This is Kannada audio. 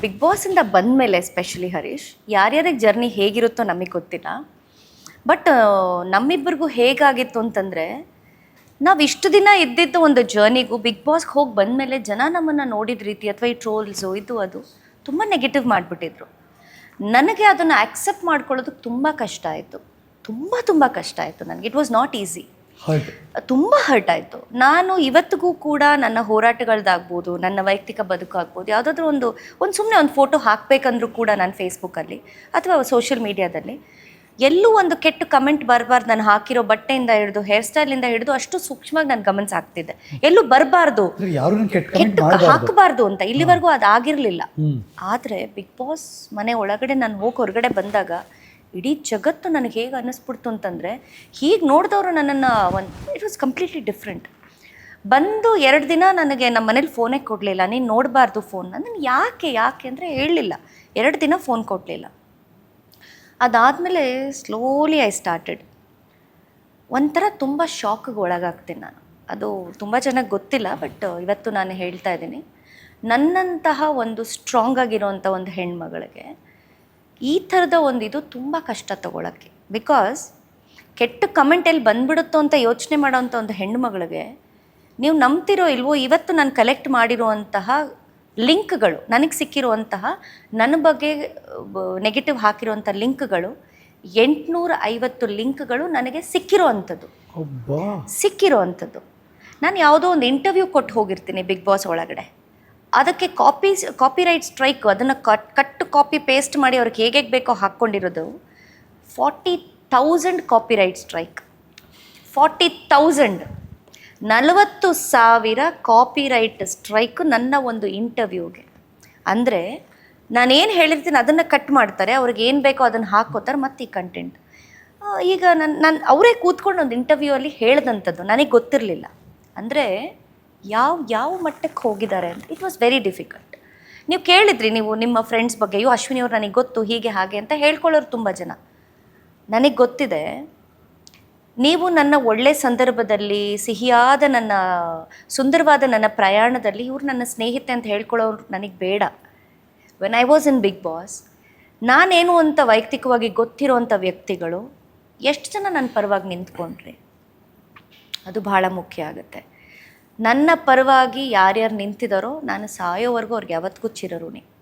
ಬಿಗ್ ಬಾಸಿಂದ ಬಂದಮೇಲೆ ಎಸ್ಪೆಷಲಿ ಹರೀಶ್, ಯಾರ್ಯಾರಿಗೆ ಜರ್ನಿ ಹೇಗಿರುತ್ತೋ ನಮಗೆ ಗೊತ್ತಿಲ್ಲ. ಬಟ್ ನಮ್ಮಿಬ್ಬರಿಗೂ ಹೇಗಾಗಿತ್ತು ಅಂತಂದರೆ, ನಾವು ಇಷ್ಟು ದಿನ ಇದ್ದಿದ್ದು ಒಂದು ಜರ್ನಿಗೂ ಬಿಗ್ ಬಾಸ್ಗೆ ಹೋಗಿ ಬಂದಮೇಲೆ ಜನ ನಮ್ಮನ್ನು ನೋಡಿದ ರೀತಿ ಅಥವಾ ಈ ಟ್ರೋಲ್ಸು ಇದು ಅದು ತುಂಬ ನೆಗೆಟಿವ್ ಮಾಡಿಬಿಟ್ಟಿದ್ರು. ನನಗೆ ಅದನ್ನು ಆಕ್ಸೆಪ್ಟ್ ಮಾಡ್ಕೊಳ್ಳೋದಕ್ಕೆ ತುಂಬ ಕಷ್ಟ ಆಯಿತು. ತುಂಬ ಕಷ್ಟ ಆಯಿತು ನನಗೆ. It was not easy. ತುಂಬ ಹರ್ಟ್ ಆಯಿತು. ನಾನು ಇವತ್ತಿಗೂ ಕೂಡ ನನ್ನ ಹೋರಾಟಗಳದ್ದಾಗ್ಬೋದು, ನನ್ನ ವೈಯಕ್ತಿಕ ಬದುಕಾಗ್ಬೋದು, ಯಾವುದಾದ್ರೂ ಒಂದು ಸುಮ್ಮನೆ ಒಂದು ಫೋಟೋ ಹಾಕಬೇಕಂದ್ರೂ ಕೂಡ ನಾನು ಫೇಸ್ಬುಕ್ಕಲ್ಲಿ ಅಥವಾ ಸೋಷಿಯಲ್ ಮೀಡಿಯಾದಲ್ಲಿ ಎಲ್ಲೂ ಒಂದು ಕೆಟ್ಟ ಕಮೆಂಟ್ ಬರಬಾರ್ದು. ನಾನು ಹಾಕಿರೋ ಬಟ್ಟೆಯಿಂದ ಹಿಡಿದು ಹೇರ್ ಸ್ಟೈಲಿಂದ ಹಿಡಿದು ಅಷ್ಟು ಸೂಕ್ಷ್ಮವಾಗಿ ನಾನು ಗಮನಿಸಾಗ್ತಿದ್ದೆ. ಎಲ್ಲೂ ಬರಬಾರ್ದು, ಕೆಟ್ಟ ಹಾಕಬಾರ್ದು ಅಂತ ಇಲ್ಲಿವರೆಗೂ ಅದಾಗಿರಲಿಲ್ಲ. ಆದರೆ ಬಿಗ್ ಬಾಸ್ ಮನೆ ಒಳಗಡೆ ನಾನು ಹೋಗಿ ಹೊರಗಡೆ ಬಂದಾಗ ಇಡೀ ಜಗತ್ತು ನನಗೆ ಹೇಗೆ ಅನ್ನಿಸ್ಬಿಡ್ತು ಅಂತಂದರೆ, ಹೀಗೆ ನೋಡಿದವರು ನನ್ನನ್ನು ಇಟ್ ವಾಸ್ ಕಂಪ್ಲೀಟ್ಲಿ ಡಿಫ್ರೆಂಟ್. ಬಂದು 2 ದಿನ ನನಗೆ ನಮ್ಮ ಮನೇಲಿ ಫೋನೇ ಕೊಡಲಿಲ್ಲ. ನೀನು ನೋಡಬಾರ್ದು ಫೋನ್. ನಾನು ಯಾಕೆ ಅಂದರೆ ಹೇಳಲಿಲ್ಲ. 2 ದಿನ ಫೋನ್ ಕೊಡಲಿಲ್ಲ. ಅದಾದಮೇಲೆ ಸ್ಲೋಲಿ ಐ ಸ್ಟಾರ್ಟೆಡ್ ಒಂಥರ ತುಂಬ ಶಾಕ್ಗೆ ಒಳಗಾಗ್ತೀನಿ ನಾನು. ಅದು ತುಂಬ ಜನಕ್ಕೆ ಗೊತ್ತಿಲ್ಲ, ಬಟ್ ಇವತ್ತು ನಾನು ಹೇಳ್ತಾ ಇದ್ದೀನಿ. ನನ್ನಂತಹ ಒಂದು ಸ್ಟ್ರಾಂಗ್ ಆಗಿರೋವಂಥ ಒಂದು ಹೆಣ್ಮಗಳಿಗೆ ಈ ಥರದ ಒಂದು ಇದು ತುಂಬ ಕಷ್ಟ ತಗೊಳ್ಳೋಕ್ಕೆ. ಬಿಕಾಸ್ ಕೆಟ್ಟ ಕಮೆಂಟ್ ಎಲ್ಲಿ ಬಂದ್ಬಿಡುತ್ತೋ ಅಂತ ಯೋಚನೆ ಮಾಡೋವಂಥ ಒಂದು ಹೆಣ್ಣುಮಗಳಿಗೆ, ನೀವು ನಂಬ್ತಿರೋ ಇಲ್ವೋ, ಇವತ್ತು ನಾನು ಕಲೆಕ್ಟ್ ಮಾಡಿರುವಂತಹ ಲಿಂಕ್ಗಳು, ನನಗೆ ಸಿಕ್ಕಿರುವಂತಹ ನನ್ನ ಬಗ್ಗೆ ನೆಗೆಟಿವ್ ಹಾಕಿರುವಂಥ ಲಿಂಕ್ಗಳು 850 ಲಿಂಕ್ಗಳು ನನಗೆ ಸಿಕ್ಕಿರೋ ಅಂಥದ್ದು. ನಾನು ಯಾವುದೋ ಒಂದು ಇಂಟರ್ವ್ಯೂ ಕೊಟ್ಟು ಹೋಗಿರ್ತೀನಿ ಬಿಗ್ ಬಾಸ್ ಒಳಗಡೆ. ಅದಕ್ಕೆ ಕಾಪಿರೈಟ್ ಸ್ಟ್ರೈಕ್, ಅದನ್ನು ಕಟ್ಟು ಕಾಪಿ ಪೇಸ್ಟ್ ಮಾಡಿ ಅವ್ರಿಗೆ ಹೇಗೆ ಬೇಕೋ ಹಾಕ್ಕೊಂಡಿರೋದು 40,000 ಕಾಪಿರೈಟ್ ಸ್ಟ್ರೈಕ್. 40,000 40,000 ಕಾಪಿರೈಟ್ ಸ್ಟ್ರೈಕ್ ನನ್ನ ಒಂದು ಇಂಟರ್ವ್ಯೂಗೆ. ಅಂದರೆ ನಾನೇನು ಹೇಳಿರ್ತೀನಿ ಅದನ್ನು ಕಟ್ ಮಾಡ್ತಾರೆ, ಅವ್ರಿಗೆ ಏನು ಬೇಕೋ ಅದನ್ನು ಹಾಕ್ಕೋತಾರೆ ಮತ್ತು ಈ ಕಂಟೆಂಟ್. ಈಗ ನಾನು ಅವರೇ ಕೂತ್ಕೊಂಡು ಒಂದು ಇಂಟರ್ವ್ಯೂ ಅಲ್ಲಿ ಹೇಳ್ದಂಥದ್ದು ನನಗೆ ಗೊತ್ತಿರಲಿಲ್ಲ. ಅಂದರೆ ಯಾವ ಮಟ್ಟಕ್ಕೆ ಹೋಗಿದ್ದಾರೆ ಅಂತ. It was very difficult. ನೀವು ಕೇಳಿದ್ರಿ, ನೀವು ನಿಮ್ಮ ಫ್ರೆಂಡ್ಸ್ ಬಗ್ಗೆ, ಅಯ್ಯೋ ಅಶ್ವಿನಿ ಅವ್ರು ನನಗೆ ಗೊತ್ತು ಹೀಗೆ ಹಾಗೆ ಅಂತ ಹೇಳ್ಕೊಳ್ಳೋರು ತುಂಬ ಜನ. ನನಗೆ ಗೊತ್ತಿದೆ, ನೀವು ನನ್ನ ಒಳ್ಳೆಯ ಸಂದರ್ಭದಲ್ಲಿ, ಸಿಹಿಯಾದ ನನ್ನ ಸುಂದರವಾದ ನನ್ನ ಪ್ರಯಾಣದಲ್ಲಿ ಇವ್ರು ನನ್ನ ಸ್ನೇಹಿತೆ ಅಂತ ಹೇಳ್ಕೊಳ್ಳೋರು ನನಗೆ ಬೇಡ. When I was in Bigg Boss, ನಾನೇನು ಅಂತ ವೈಯಕ್ತಿಕವಾಗಿ ಗೊತ್ತಿರೋವಂಥ ವ್ಯಕ್ತಿಗಳು ಎಷ್ಟು ಜನ ನನ್ನ ಪರವಾಗಿ ನಿಂತ್ಕೊಂಡ್ರಿ, ಅದು ಭಾಳ ಮುಖ್ಯ ಆಗುತ್ತೆ. ನನ್ನ ಪರವಾಗಿ ಯಾರ್ಯಾರು ನಿಂತಿದ್ದಾರೋ ನಾನು ಸಾಯೋವರೆಗೂ ಅವ್ರಿಗೆ ಯಾವತ್ತಿಗೂ ಚಿರಋಣಿ.